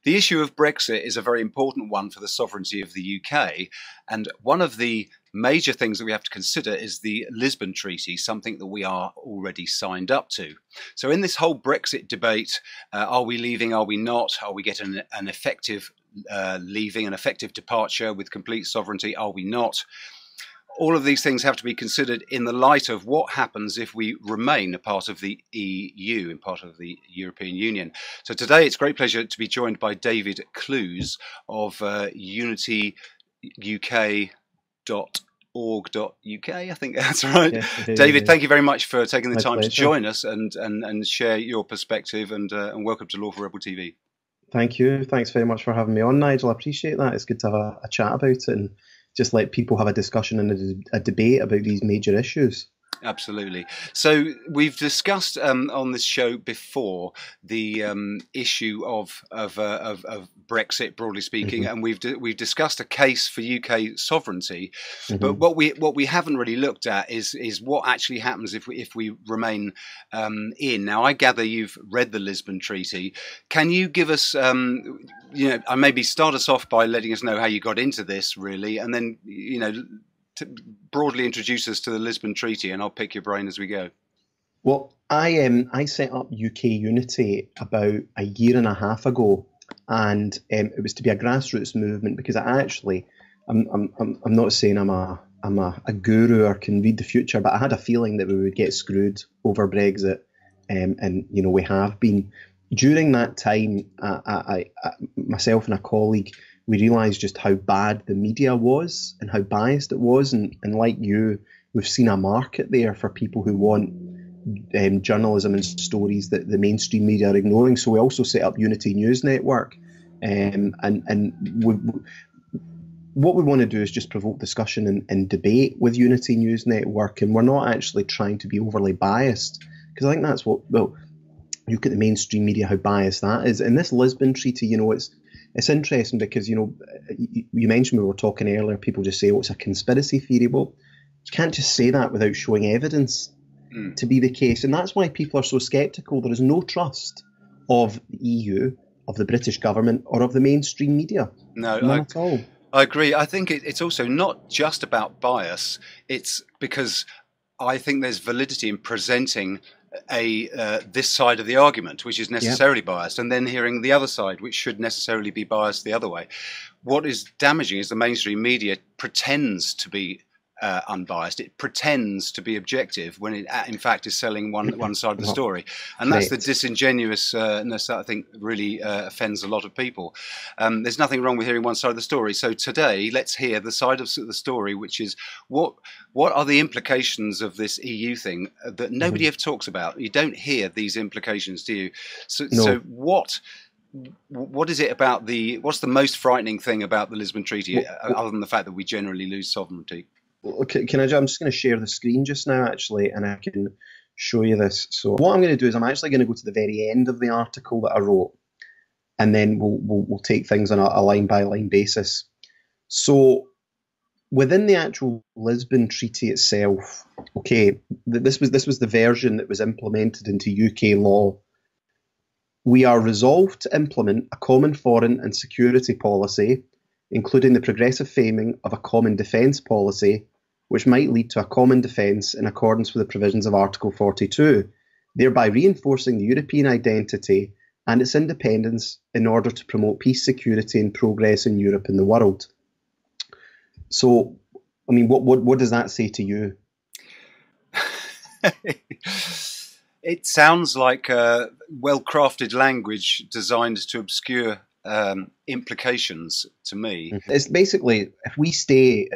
The issue of Brexit is a very important one for the sovereignty of the UK. And one of the major things that we have to consider is the Lisbon Treaty, something that we are already signed up to. So in this whole Brexit debate, are we leaving, are we not? Are we getting an effective leaving, an effective departure with complete sovereignty? Are we not? All of these things have to be considered in the light of what happens if we remain a part of the EU and part of the European Union. So today it's a great pleasure to be joined by David Clews of UnityUK.org.uk. I think that's right. Yes, David, thank you very much for taking the time to join us and share your perspective, and welcome to Lawful Rebel TV. Thank you. Thanks very much for having me on, Nigel. I appreciate that. It's good to have a chat about it and just let people have a discussion and a debate about these major issues. Absolutely. So we've discussed on this show before the issue of Brexit, broadly speaking, and we've discussed a case for UK sovereignty. But what we haven't really looked at is what actually happens if we remain in. Now, I gather you've read the Lisbon Treaty. Can you give us, maybe start us off by letting us know how you got into this, really, and then to broadly introduce us to the Lisbon Treaty, and I'll pick your brain as we go. Well, I set up UK Unity about a year and a half ago, and it was to be a grassroots movement because I'm not saying I'm a guru or can read the future, but I had a feeling that we would get screwed over Brexit, and we have been. During that time, I myself and a colleague, we realised just how bad the media was and how biased it was. And like you, we've seen a market there for people who want journalism and stories that the mainstream media are ignoring. So we also set up Unity News Network. What we want to do is just provoke discussion and debate with Unity News Network. And we're not actually trying to be overly biased, because I think that's what, well, you look at the mainstream media, how biased that is. And this Lisbon Treaty, it's interesting because, you mentioned, we were talking earlier, people just say, oh, it's a conspiracy theory. Well, you can't just say that without showing evidence to be the case. And that's why people are so sceptical. There is no trust of the EU, of the British government, or of the mainstream media. No, none at all. I agree. I think it's also not just about bias. It's because I think there's validity in presenting this side of the argument, which is necessarily biased, and then hearing the other side, which should necessarily be biased the other way. What is damaging is the mainstream media pretends to be unbiased. It pretends to be objective when it, in fact, is selling one side of the story, and that's the disingenuousness that I think really offends a lot of people. There's nothing wrong with hearing one side of the story. So today, let's hear the side of the story, which is what are the implications of this EU thing that nobody ever talks about. You don't hear these implications, do you? So, so what is it about what's the most frightening thing about the Lisbon Treaty, other than the fact that we generally lose sovereignty? Okay, I'm just going to share the screen just now, actually, and I can show you this. So what I'm going to do is I'm actually going to go to the very end of the article that I wrote, and then we'll take things on a line-by-line basis. So within the actual Lisbon Treaty itself, okay, this was the version that was implemented into UK law. We are resolved to implement a common foreign and security policy, including the progressive framing of a common defence policy, which might lead to a common defence in accordance with the provisions of Article 42, thereby reinforcing the European identity and its independence in order to promote peace, security and progress in Europe and the world. So, I mean, what does that say to you? It sounds like well-crafted language designed to obscure implications to me. It's basically, if we stay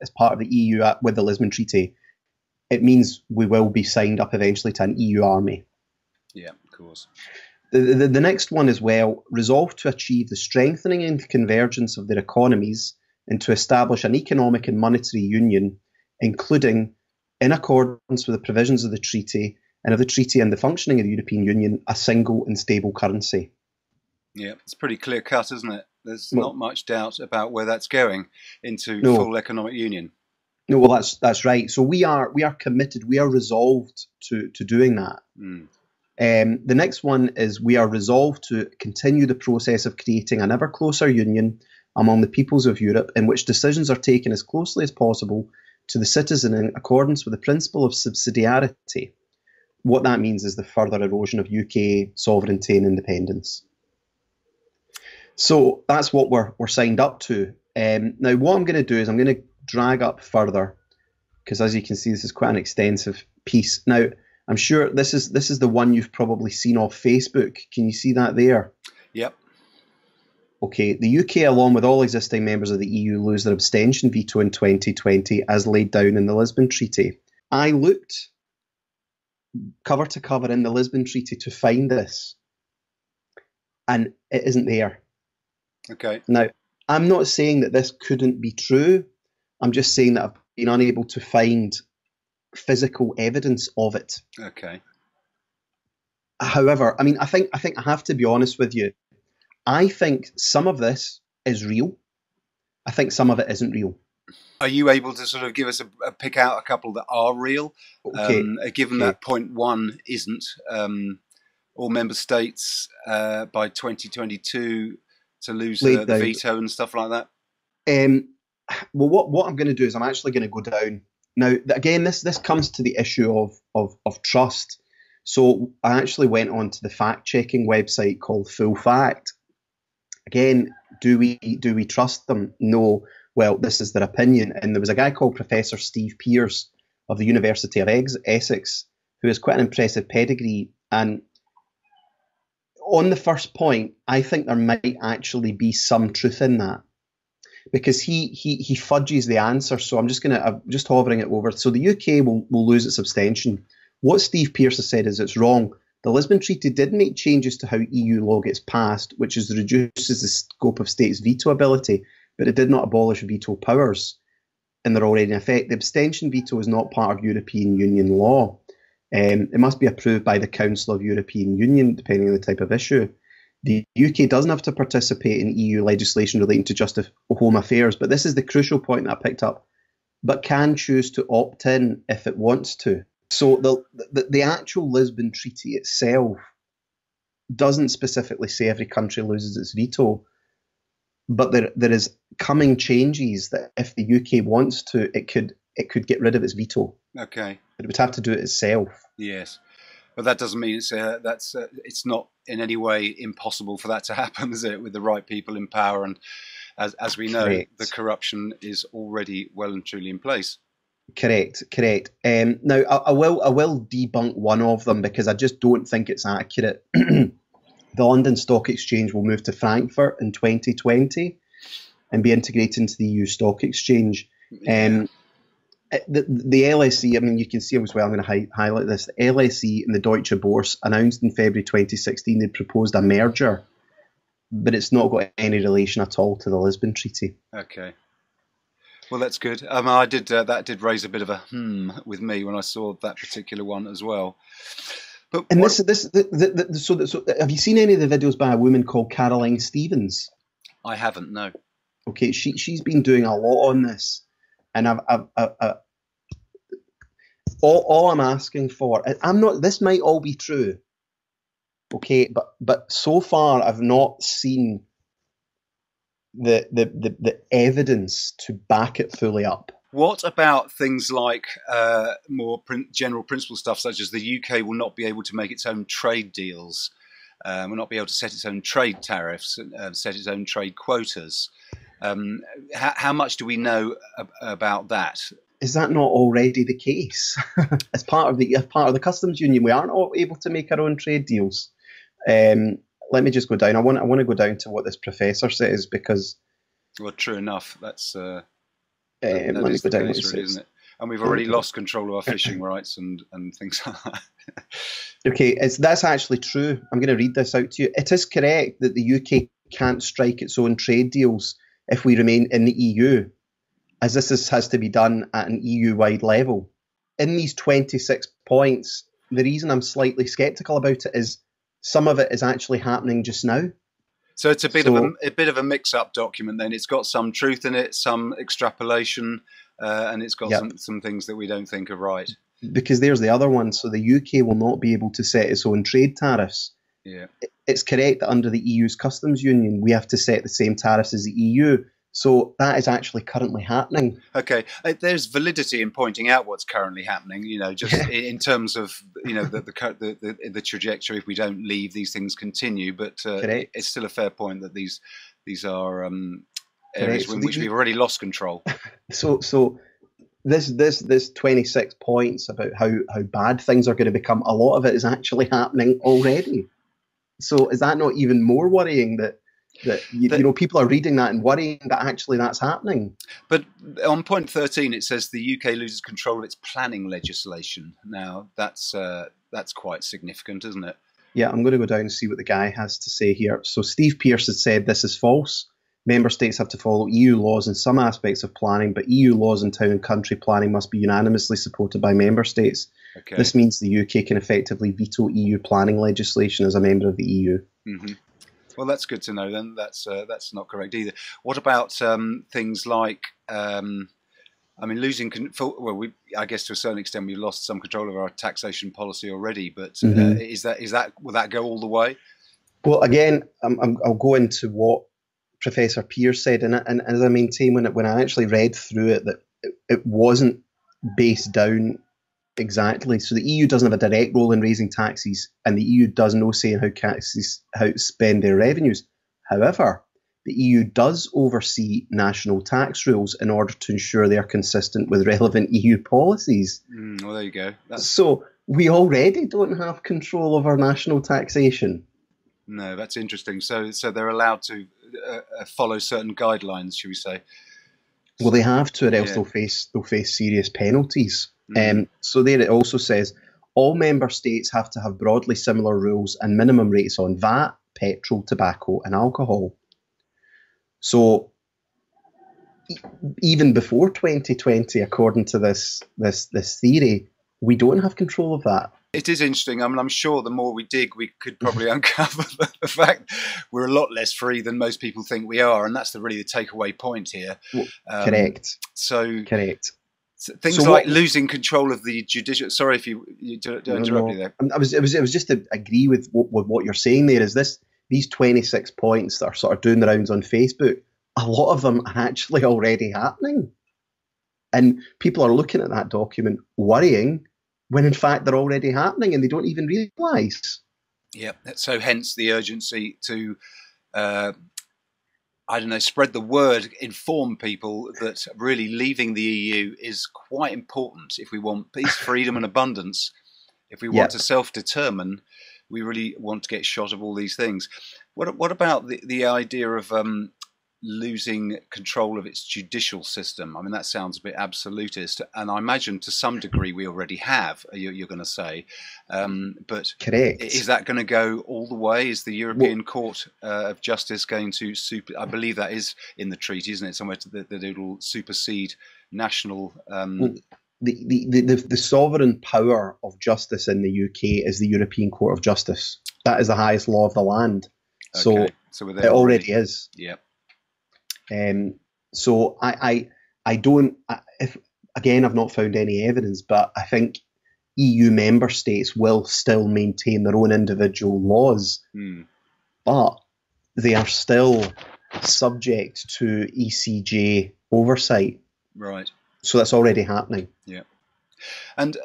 as part of the EU with the Lisbon Treaty, it means we will be signed up eventually to an EU army. Yeah, of course. The next one is, well, resolved to achieve the strengthening and convergence of their economies and to establish an economic and monetary union, including, in accordance with the provisions of the treaty and the functioning of the European Union, a single and stable currency. Yeah, it's pretty clear cut, isn't it? There's not much doubt about where that's going into full economic union. No, well, that's right. So we are committed. We are resolved to doing that. The next one is, we are resolved to continue the process of creating an ever closer union among the peoples of Europe, in which decisions are taken as closely as possible to the citizen in accordance with the principle of subsidiarity. What that means is the further erosion of UK sovereignty and independence. So that's what we're signed up to. Now, what I'm going to do is I'm going to drag up further, because as you can see, this is quite an extensive piece. Now, I'm sure this is the one you've probably seen off Facebook. Can you see that there? Yep. Okay, the UK, along with all existing members of the EU, lose their abstention veto in 2020 as laid down in the Lisbon Treaty. I looked cover to cover in the Lisbon Treaty to find this, and it isn't there. Okay. Now, I'm not saying that this couldn't be true. I'm just saying that I've been unable to find physical evidence of it. Okay. However, I mean, I think I have to be honest with you. I think some of this is real. I think some of it isn't real. Are you able to sort of give us a pick out a couple that are real? Okay. Given that point one isn't, all member states by 2022 to lose the veto and stuff like that? Well, what I'm going to do is I'm actually going to go down. Now, again, this comes to the issue of trust. So I actually went on to the fact-checking website called Full Fact. Again, do we trust them? No. Well, this is their opinion. And there was a guy called Professor Steve Pearce of the University of Essex, who has quite an impressive pedigree. And on the first point, I think there might actually be some truth in that, because he fudges the answer. So I'm just hovering it over. So the UK will lose its abstention. What Steve Pearce has said is it's wrong. The Lisbon Treaty did make changes to how EU law gets passed, which reduces the scope of states' veto ability, but it did not abolish veto powers, and they're already in effect. The abstention veto is not part of European Union law. It must be approved by the Council of European Union, depending on the type of issue. The UK doesn't have to participate in EU legislation relating to justice or home affairs, but this is the crucial point that I picked up, but can choose to opt in if it wants to. So the actual Lisbon Treaty itself doesn't specifically say every country loses its veto, but there is coming changes that if the UK wants to, it could get rid of its veto. Okay. It would have to do it itself. Yes, but that doesn't mean it's not in any way impossible for that to happen, is it? With the right people in power, and as we know, correct, the corruption is already well and truly in place. Correct. Now, I will debunk one of them because I just don't think it's accurate. The London Stock Exchange will move to Frankfurt in 2020 and be integrated into the EU Stock Exchange. Yeah. The LSE, I mean, you can see as well, I'm going to highlight this. The LSE and the Deutsche Börse announced in February 2016 they proposed a merger, but it's not got any relation at all to the Lisbon Treaty. Okay. Well, that's good. I did that did raise a bit of a with me when I saw that particular one as well. But and so have you seen any of the videos by a woman called Caroline Stevens? I haven't. No. Okay, she's been doing a lot on this, and all I'm asking for, this might all be true. Okay, but so far I've not seen the evidence to back it fully up. What about things like more general principle stuff, such as the UK will not be able to make its own trade deals, will not be able to set its own trade tariffs, set its own trade quotas? How much do we know about that? Is that not already the case? As part of the customs union, we aren't able to make our own trade deals. Let me just go down. I want to go down to what this professor says, because. Well, true enough. That's. Let me go down. Case, really, isn't it? And we've already lost control of our fishing rights and things like that. Okay, that's actually true. I'm going to read this out to you. It is correct that the UK can't strike its own trade deals if we remain in the EU, as this has to be done at an EU-wide level. In these 26 points, the reason I'm slightly sceptical about it is some of it is actually happening just now. So it's a bit of a mix-up document. Then it's got some truth in it, some extrapolation, and it's got some things that we don't think are right. because there's the other one. So the UK will not be able to set its own trade tariffs. Yeah. It's correct that under the EU's customs union, we have to set the same tariffs as the EU. So that is actually currently happening. Okay, there's validity in pointing out what's currently happening. Just in terms of the trajectory. If we don't leave, these things continue. But it's still a fair point that these are areas in which we've already lost control. So this 26 points about how bad things are going to become, a lot of it is actually happening already. So is that not even more worrying that people are reading that and worrying that actually that's happening? But on point 13, it says the UK loses control of its planning legislation. Now, that's quite significant, isn't it? Yeah, I'm going to go down and see what the guy has to say here. So Steve Pearce has said this is false. Member states have to follow EU laws in some aspects of planning, but EU laws in town and country planning must be unanimously supported by member states. Okay. This means the UK can effectively veto EU planning legislation as a member of the EU. Mm-hmm. Well, that's good to know then. That's not correct either. What about things like, losing control? Well, I guess to a certain extent we've lost some control of our taxation policy already, but will that go all the way? Well, again, I'll go into what Professor Pearce said, and as I maintain, when I actually read through it, that it wasn't based down exactly. So the EU doesn't have a direct role in raising taxes, and the EU does no say in how to spend their revenues. However, the EU does oversee national tax rules in order to ensure they are consistent with relevant EU policies. Well, there you go. So we already don't have control of our national taxation. No, that's interesting. So they're allowed to follow certain guidelines, should we say? Well, they have to, or else they'll face serious penalties. So there it also says all member states have to have broadly similar rules and minimum rates on VAT, petrol, tobacco, and alcohol. So even before 2020, according to this theory, we don't have control of that. It is interesting. I'm sure the more we dig, we could probably uncover the fact we're a lot less free than most people think we are, and that's really the takeaway point here. Correct. Correct. Things like losing control of the judicial. Sorry if you don't interrupt you there. It was just to agree with what you're saying there. Is these 26 points that are sort of doing the rounds on Facebook? A lot of them are actually already happening, and people are looking at that document worrying, when in fact they're already happening and they don't even realise. Yeah, so hence the urgency to, spread the word, inform people that really leaving the EU is quite important if we want peace, freedom and abundance. If we want to self-determine, we really want to get shot of all these things. What about the idea of losing control of its judicial system? I mean, that sounds a bit absolutist, and I imagine to some degree we already have, you're going to say. But correct. Is that going to go all the way? Is the European Court of Justice going to I believe that is in the treaty, isn't it? Somewhere that it will supersede national... The sovereign power of justice in the UK is the European Court of Justice. That is the highest law of the land. Okay. So it already is. Yeah. So I don't, again, I've not found any evidence, but I think EU member states will still maintain their own individual laws, but they are still subject to ECJ oversight. Right. So that's already happening. Yeah. And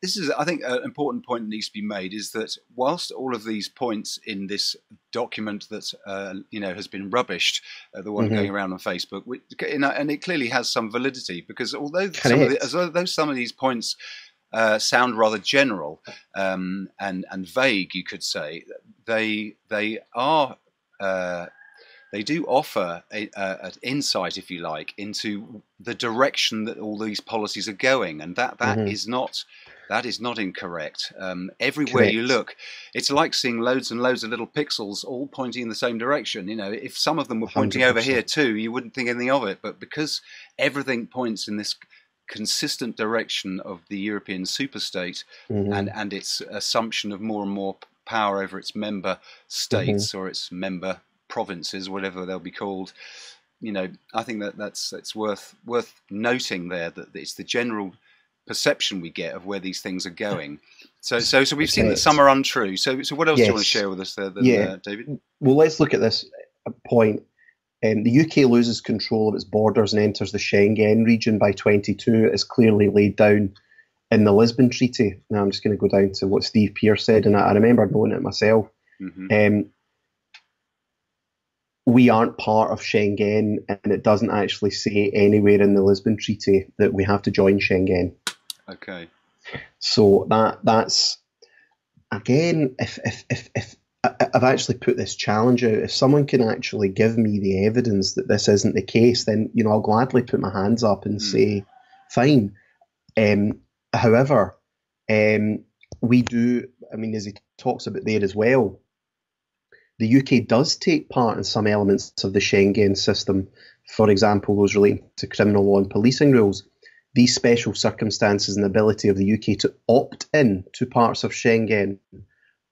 this is, I think, an important point that needs to be made, is that whilst all of these points in this document that has been rubbished, the one going around on Facebook, and it clearly has some validity, because although some of these points sound rather general and vague, you could say, they do offer an insight, if you like, into the direction that all these policies are going, and that is not incorrect. Everywhere you look, it's like seeing loads and loads of little pixels all pointing in the same direction. If some of them were pointing 100%. Over here too, you wouldn't think anything of it. But because everything points in this consistent direction of the European superstate and its assumption of more and more power over its member states or its member provinces, whatever they'll be called, I think that's worth noting there, that it's the general perception we get of where these things are going. So we've seen that some are untrue. So what else do you want to share with us there, then, David? Well, let's look at this point. The UK loses control of its borders and enters the Schengen region by 22, as clearly laid down in the Lisbon Treaty. Now I'm just going to go down to what Steve Pearce said, and I remember knowing it myself. We aren't part of Schengen, and it doesn't actually say anywhere in the Lisbon Treaty that we have to join Schengen. Okay. So that's again, if I've actually put this challenge out, if someone can actually give me the evidence that this isn't the case, then I'll gladly put my hands up and say, fine. However, we do. I mean, as he talks about there as well, the UK does take part in some elements of the Schengen system. For example, those relating to criminal law and policing rules. These special circumstances and the ability of the UK to opt in to parts of Schengen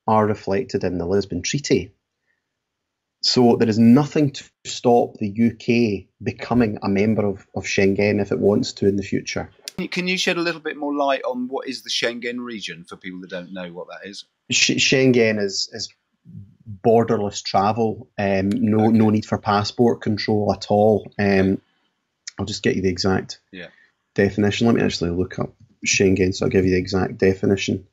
are reflected in the Lisbon Treaty. So there is nothing to stop the UK becoming a member of Schengen if it wants to in the future. Can you shed a little bit more light on what is the Schengen region for people that don't know what that is? Schengen is borderless travel, no need for passport control at all. I'll just get you the exact definition. Let me actually look up Schengen so I'll give you the exact definition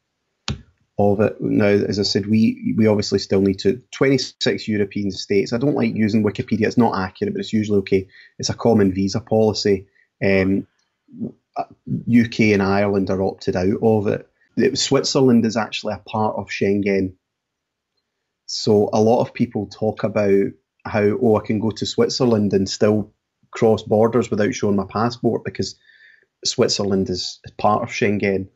of it. Now, as I said, we obviously still need to 26 European states. I don't like using Wikipedia, it's not accurate, but it's usually okay. It's a common visa policy. UK and Ireland are opted out of it. Switzerland is actually a part of Schengen. So a lot of people talk about how, I can go to Switzerland and still cross borders without showing my passport because Switzerland is part of Schengen.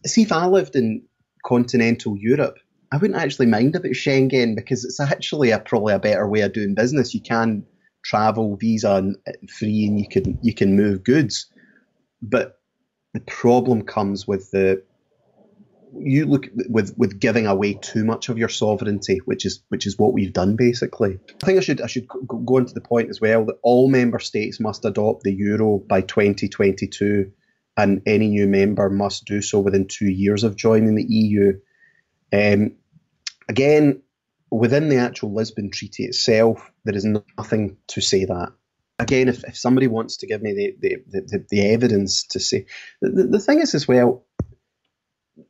See, if I lived in continental Europe, I wouldn't actually mind about Schengen because it's actually probably a better way of doing business. You can travel visa free and you can move goods. But the problem comes with with giving away too much of your sovereignty, which is what we've done basically. I think I should go into the point as well that all member states must adopt the euro by 2022, and any new member must do so within 2 years of joining the EU. Again, within the actual Lisbon Treaty itself, there is nothing to say that. Again, if somebody wants to give me the evidence to say, the thing is as well,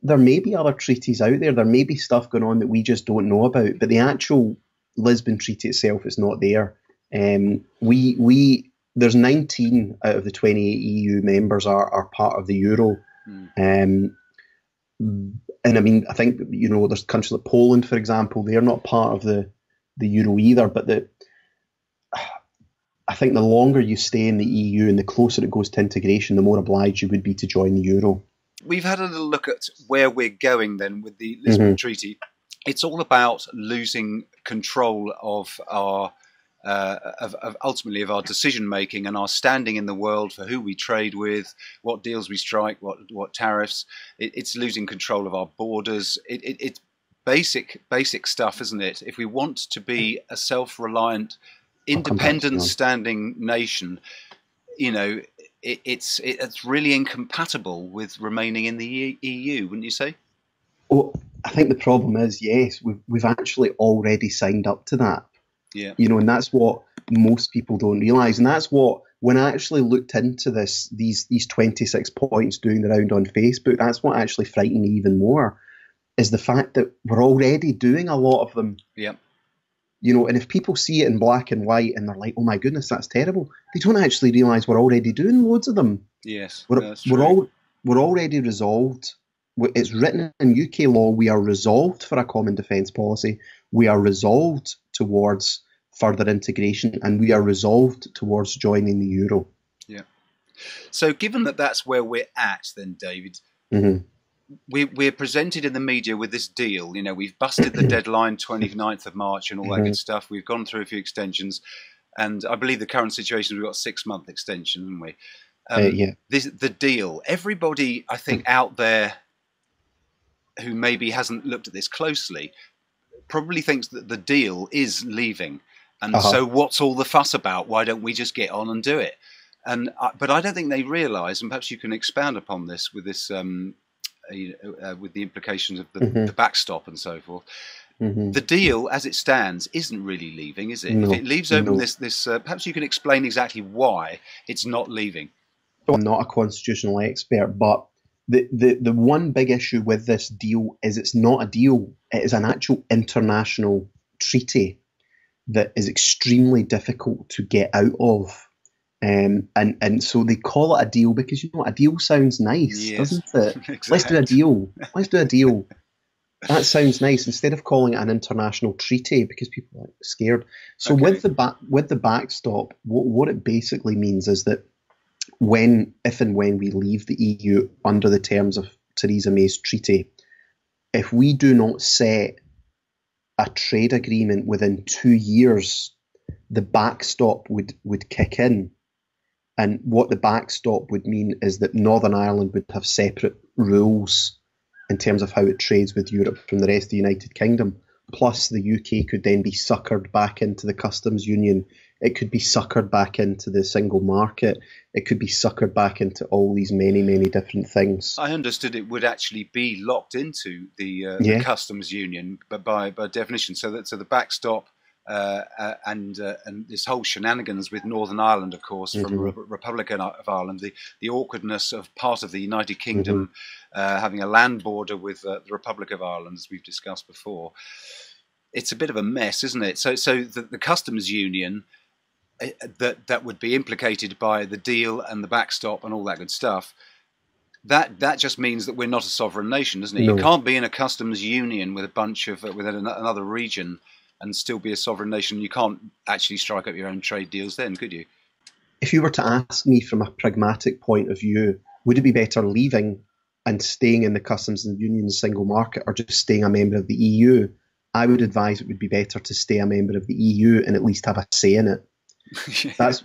there may be other treaties out there. There may be stuff going on that we just don't know about. But the actual Lisbon Treaty itself is not there. There's 19 out of the 28 EU members are part of the euro. And I mean, I think there's countries like Poland, for example. They're not part of the euro either. But I think the longer you stay in the EU and the closer it goes to integration, the more obliged you would be to join the euro. We've had a little look at where we're going then with the Lisbon Treaty. It's all about losing control of our, ultimately of our decision making and our standing in the world for who we trade with, what deals we strike, what tariffs. It's losing control of our borders. It's basic stuff, isn't it? If we want to be a self-reliant, independent standing nation, it's really incompatible with remaining in the EU, wouldn't you say? Well, I think the problem is, yes, we've actually already signed up to that. Yeah. And that's what most people don't realise. And that's what, when I actually looked into these 26 points doing the round on Facebook, that's what actually frightened me even more, is the fact that we're already doing a lot of them. Yeah. And if people see it in black and white and they're like, oh my goodness, that's terrible, they don't actually realise we're already doing loads of them. Yes, we're already resolved. It's written in UK law, we are resolved for a common defence policy. We are resolved towards further integration, and we are resolved towards joining the euro. Yeah. So given that that's where we're at then, David, we're presented in the media with this deal. We've busted the deadline, 29th of March and all that good stuff. We've gone through a few extensions. And I believe the current situation, we've got a 6-month extension, haven't we? The deal. Everybody, I think, out there who maybe hasn't looked at this closely probably thinks that the deal is leaving. And so what's all the fuss about? Why don't we just get on and do it? But I don't think they realise, and perhaps you can expand upon this with this, with the implications of the backstop and so forth. The deal, as it stands, isn't really leaving, is it? No, if it leaves open this, perhaps you can explain exactly why it's not leaving. I'm not a constitutional expert, but the one big issue with this deal is it's not a deal. It is an actual international treaty that is extremely difficult to get out of. And so they call it a deal because, you know, a deal sounds nice, doesn't it? Exactly. Let's do a deal. Let's do a deal. That sounds nice instead of calling it an international treaty because people are scared. So with the backstop, what it basically means is that if and when we leave the EU under the terms of Theresa May's treaty, if we do not set a trade agreement within 2 years, the backstop would kick in. And what the backstop would mean is that Northern Ireland would have separate rules in terms of how it trades with Europe from the rest of the United Kingdom. Plus, the UK could then be suckered back into the customs union. It could be suckered back into the single market. It could be suckered back into all these many, many different things. I understood it would actually be locked into the customs union, but by definition. So the backstop and this whole shenanigans with Northern Ireland, of course, from Republic of Ireland, the awkwardness of part of the United Kingdom having a land border with the Republic of Ireland, as we've discussed before. It's a bit of a mess, isn't it? So the customs union that would be implicated by the deal and the backstop and all that good stuff. That just means that we're not a sovereign nation, doesn't it? No. You can't be in a customs union with a bunch of with another region and still be a sovereign nation. You can't actually strike up your own trade deals then, could you? If you were to ask me from a pragmatic point of view, would it be better leaving and staying in the customs and union single market or just staying a member of the EU? I would advise it would be better to stay a member of the EU and at least have a say in it. That's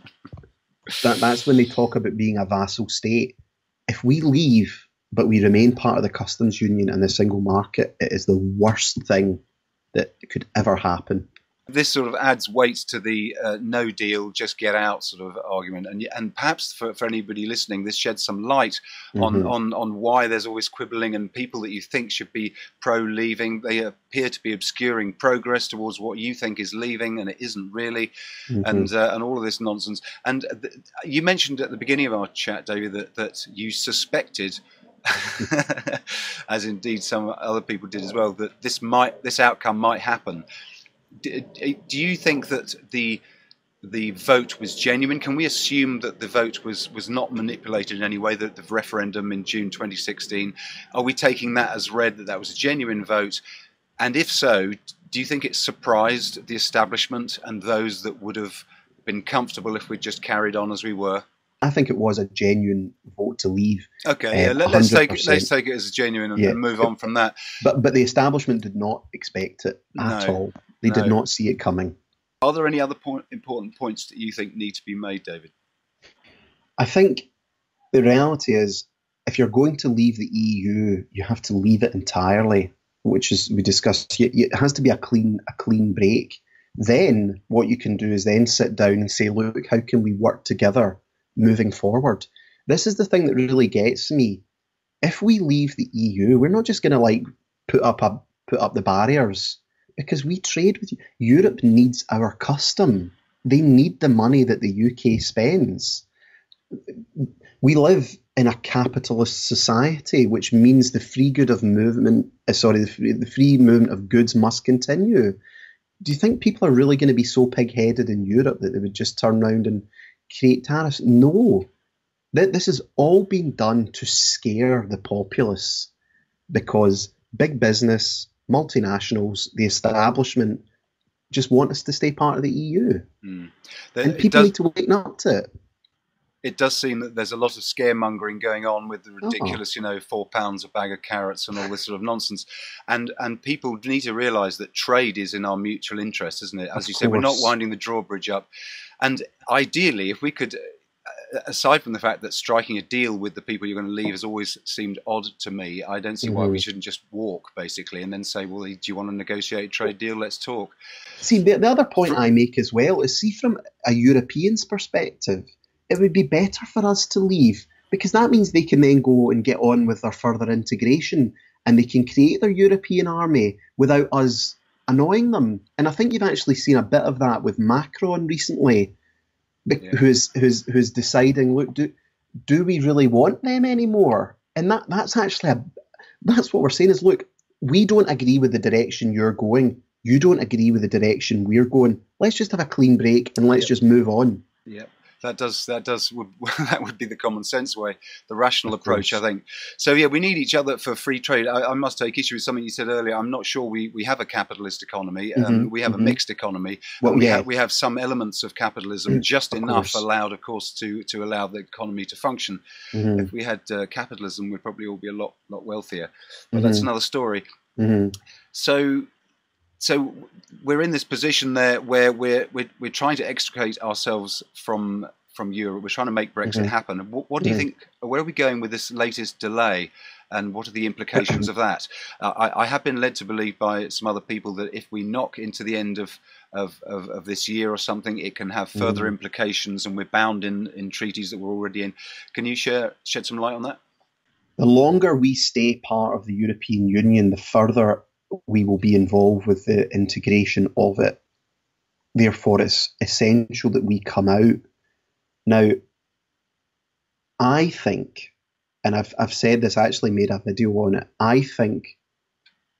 when they talk about being a vassal state. If we leave, but we remain part of the customs union and the single market, it is the worst thing that could ever happen. This sort of adds weight to the no deal, just get out sort of argument. And perhaps for anybody listening, this sheds some light on why there's always quibbling and people that you think should be pro-leaving. They appear to be obscuring progress towards what you think is leaving, and it isn't really, and all of this nonsense. And you mentioned at the beginning of our chat, David, that you suspected, as indeed some other people did as well, that this outcome might happen. Do you think that the vote was genuine? Can we assume that the vote was not manipulated in any way, that the referendum in June 2016, are we taking that as read that was a genuine vote? And if so, do you think it surprised the establishment and those that would have been comfortable if we'd just carried on as we were? I think it was a genuine vote to leave. Okay, let's take it as a genuine and move on from that. But the establishment did not expect it at all. They did not see it coming. Are there any other important points that you think need to be made, David? I think the reality is, if you're going to leave the EU, you have to leave it entirely, which is, we discussed, it has to be a clean break. Then what you can do is then sit down and say, look, how can we work together moving forward? This is the thing that really gets me. If we leave the EU, we're not just going to put up the barriers, because we trade with you. Europe needs our custom. They need the money that the UK spends. We live in a capitalist society, which means the free movement of goods must continue. Do you think people are really going to be so pig-headed in Europe that they would just turn around and create tariffs? No. This is all being done to scare the populace, because big business, multinationals, the establishment just want us to stay part of the EU. And people need to wake up to it. It does seem that there's a lot of scaremongering going on with the ridiculous, £4 a bag of carrots and all this sort of nonsense. And people need to realise that trade is in our mutual interest, isn't it? As you said, we're not winding the drawbridge up. And ideally, if we could, aside from the fact that striking a deal with the people you're going to leave has always seemed odd to me, I don't see why we shouldn't just walk, basically, and then say, well, do you want to negotiate a trade deal? Let's talk. See, the other point I make as well is, see, from a European's perspective, it would be better for us to leave, because that means they can then go and get on with their further integration, and they can create their European army without us annoying them. And I think you've actually seen a bit of that with Macron recently, who's deciding, look, do we really want them anymore? And that's what we're saying is, look, we don't agree with the direction you're going. You don't agree with the direction we're going. Let's just have a clean break and let's just move on. Yeah. That would be the common sense way, the rational approach, I think. So yeah, we need each other for free trade. I must take issue with something you said earlier. I'm not sure we have a capitalist economy. We have a mixed economy. Well, we have some elements of capitalism, just enough allowed, of course, to allow the economy to function. If we had capitalism, we'd probably all be a lot wealthier. But that's another story. So we're in this position there where we're trying to extricate ourselves from Europe. We're trying to make Brexit happen. What do you think? Where are we going with this latest delay, and what are the implications of that? I have been led to believe by some other people that if we knock into the end of this year or something, it can have further implications, and we're bound in treaties that we're already in. Can you shed some light on that? The longer we stay part of the European Union, the further we will be involved with the integration of it. Therefore, it's essential that we come out. Now, I think, and I've said this, I actually made a video on it, I think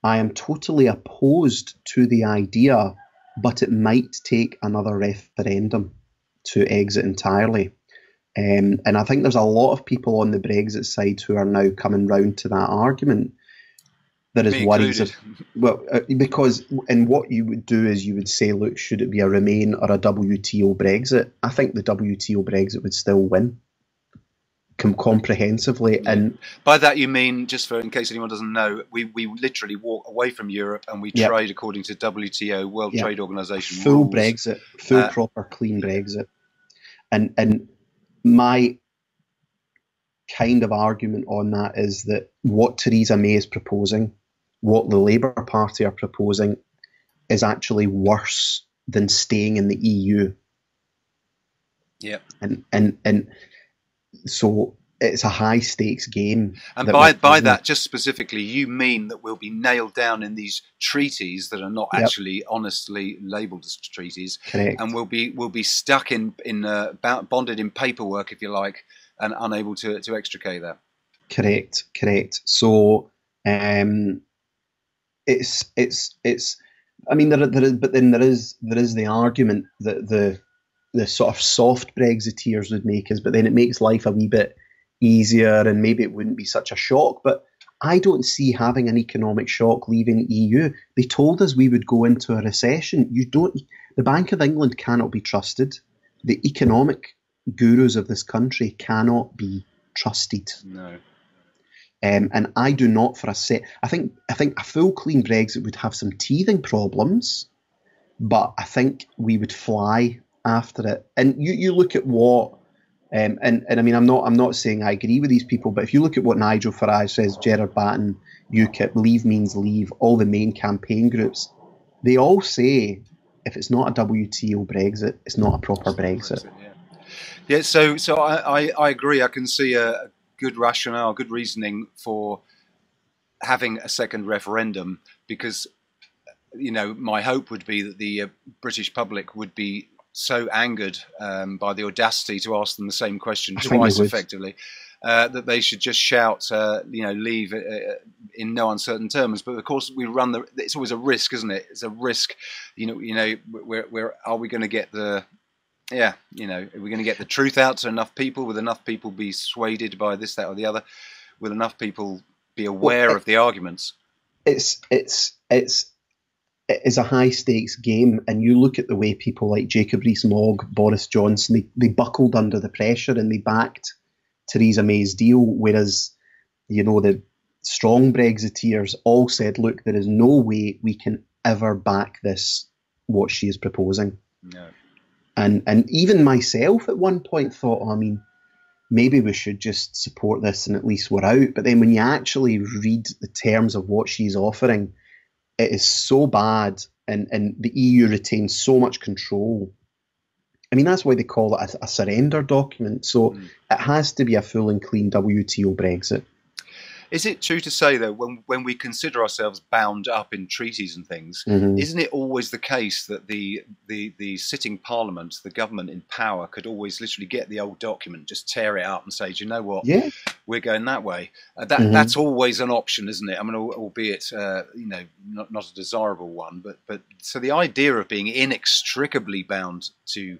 I am totally opposed to the idea, but it might take another referendum to exit entirely. And I think there's a lot of people on the Brexit side who are now coming round to that argument. There is worries of, because what you would do is you would say, look, should it be a Remain or a WTO Brexit? I think the WTO Brexit would still win comprehensively. Yeah. And by that you mean, just in case anyone doesn't know, we literally walk away from Europe and we trade according to WTO, World Trade Organization full rules. Brexit, full proper clean Brexit. And my kind of argument on that is that what Theresa May is proposing, what the Labour Party are proposing, is actually worse than staying in the EU. Yeah. And so it's a high stakes game. And by that, just specifically, you mean that we'll be nailed down in these treaties that are not actually honestly labelled as treaties. Correct. And we'll be stuck in bonded in paperwork, if you like, and unable to extricate that. Correct. So it's. I mean, there is the argument that the sort of soft Brexiteers would make is, but then it makes life a wee bit easier, and maybe it wouldn't be such a shock. But I don't see having an economic shock leaving the EU. They told us we would go into a recession. The Bank of England cannot be trusted. The economic gurus of this country cannot be trusted. No. And I do not for a set. I think a full clean Brexit would have some teething problems, but I think we would fly after it. And you look at what, and I mean, I'm not saying I agree with these people, but if you look at what Nigel Farage says, Gerard Batten, UKIP, leave means leave, all the main campaign groups, they all say if it's not a WTO Brexit, it's not a proper Brexit. Yeah. So I agree. I can see a good rationale, good reasoning for having a second referendum, because, you know, my hope would be that the British public would be so angered by the audacity to ask them the same question twice effectively, that they should just shout, leave in no uncertain terms. But of course, it's always a risk, isn't it? It's a risk. Are we going to get are we going to get the truth out to enough people? Will enough people be swayed by this, that, or the other? Will enough people be aware of the arguments? It's a high stakes game, and you look at the way people like Jacob Rees-Mogg, Boris Johnson, they buckled under the pressure and they backed Theresa May's deal, whereas, the strong Brexiteers all said, look, there is no way we can ever back what she is proposing. No. And even myself at one point thought, maybe we should just support this and at least we're out. But then when you actually read the terms of what she's offering, it is so bad, and the EU retains so much control I mean, that's why they call it a surrender document. So it has to be a full and clean WTO Brexit. Is it true to say, though, when we consider ourselves bound up in treaties and things, isn't it always the case that the sitting parliament, the government in power, could always literally get the old document, just tear it up and say, do you know what, we're going that way? That's always an option, isn't it? I mean, albeit not a desirable one, but so the idea of being inextricably bound to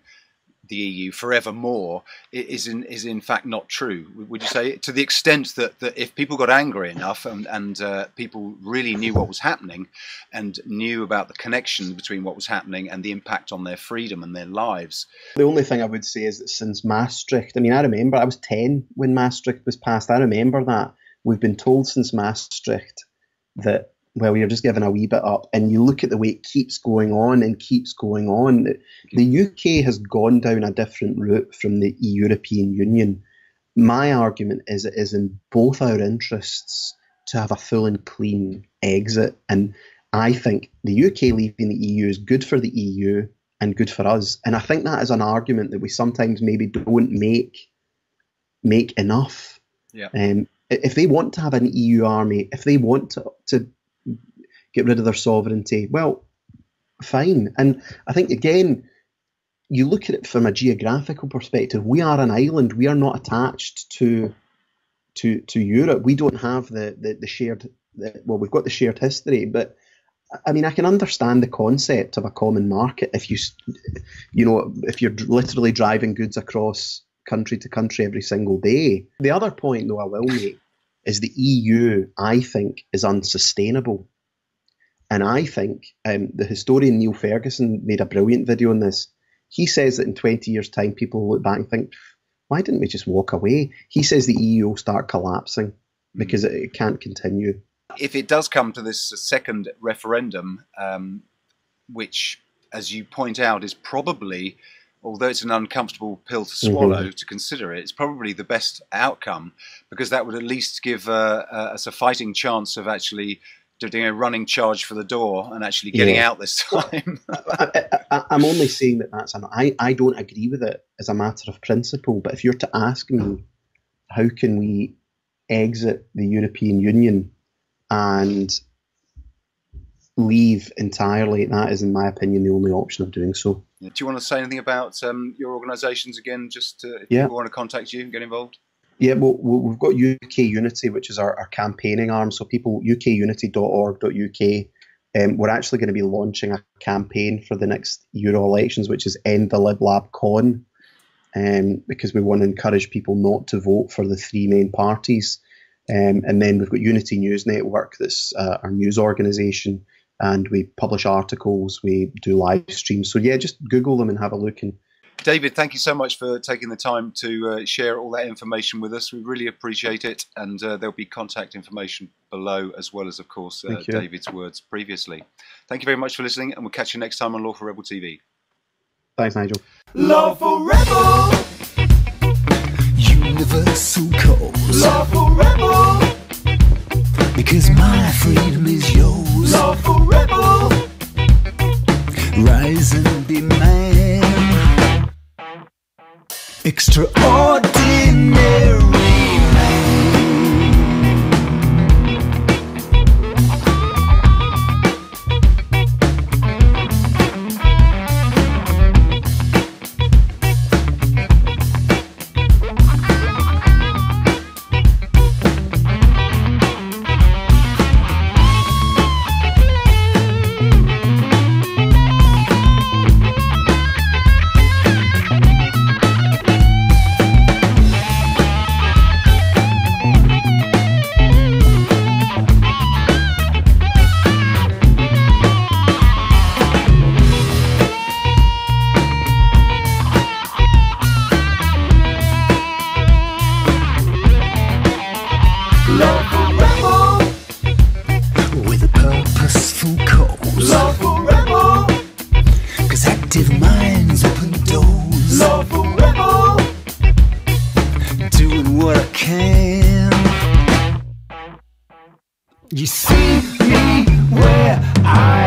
the EU forevermore is in fact not true. Would you say, to the extent that if people got angry enough and people really knew what was happening and knew about the connection between what was happening and the impact on their freedom and their lives? The only thing I would say is that since Maastricht, I mean, I remember I was 10 when Maastricht was passed. I remember that. We've been told since Maastricht that, well, you're just giving a wee bit up, and you look at the way it keeps going on and keeps going on. The UK has gone down a different route from the European Union. My argument is it is in both our interests to have a full and clean exit, and I think the UK leaving the EU is good for the EU and good for us. And I think that is an argument that we sometimes maybe don't make enough. Yeah. If they want to have an EU army, if they want to get rid of their sovereignty, well, fine. And I think, again, you look at it from a geographical perspective. We are an island. We are not attached to Europe. We don't have the shared, well, we've got the shared history, but I mean, I can understand the concept of a common market if if you're literally driving goods across country to country every single day. The other point, though, I will make is the EU, I think, is unsustainable. And I think the historian Neil Ferguson made a brilliant video on this. He says that in 20 years' time, people will look back and think, why didn't we just walk away? He says the EU will start collapsing because it can't continue. If it does come to this second referendum, which, as you point out, is probably, although it's an uncomfortable pill to swallow to consider it, it's probably the best outcome, because that would at least give us a fighting chance of actually doing a running charge for the door and actually getting out this time. I'm only saying that's I don't agree with it as a matter of principle, but if you're to ask me how can we exit the European Union and leave entirely, that is, in my opinion, the only option of doing so. Do you want to say anything about your organisations again, just if people want to contact you and get involved? Yeah, well, we've got UK Unity, which is our campaigning arm. So people, ukunity.org.uk. We're actually going to be launching a campaign for the next Euro elections, which is End the Lib Lab Con, because we want to encourage people not to vote for the three main parties. And then we've got Unity News Network, that's our news organisation, and we publish articles, we do live streams. So yeah, just Google them and have a look. And David, thank you so much for taking the time to share all that information with us. We really appreciate it, and there'll be contact information below, as well as, of course, David's words previously. Thank you very much for listening, and we'll catch you next time on Lawful Rebel TV. Thanks, Nigel. Lawful Rebel, universal cause. Lawful Rebel, because my freedom is yours. Lawful Rebel, rise and be man. Extraordinary. You see me where I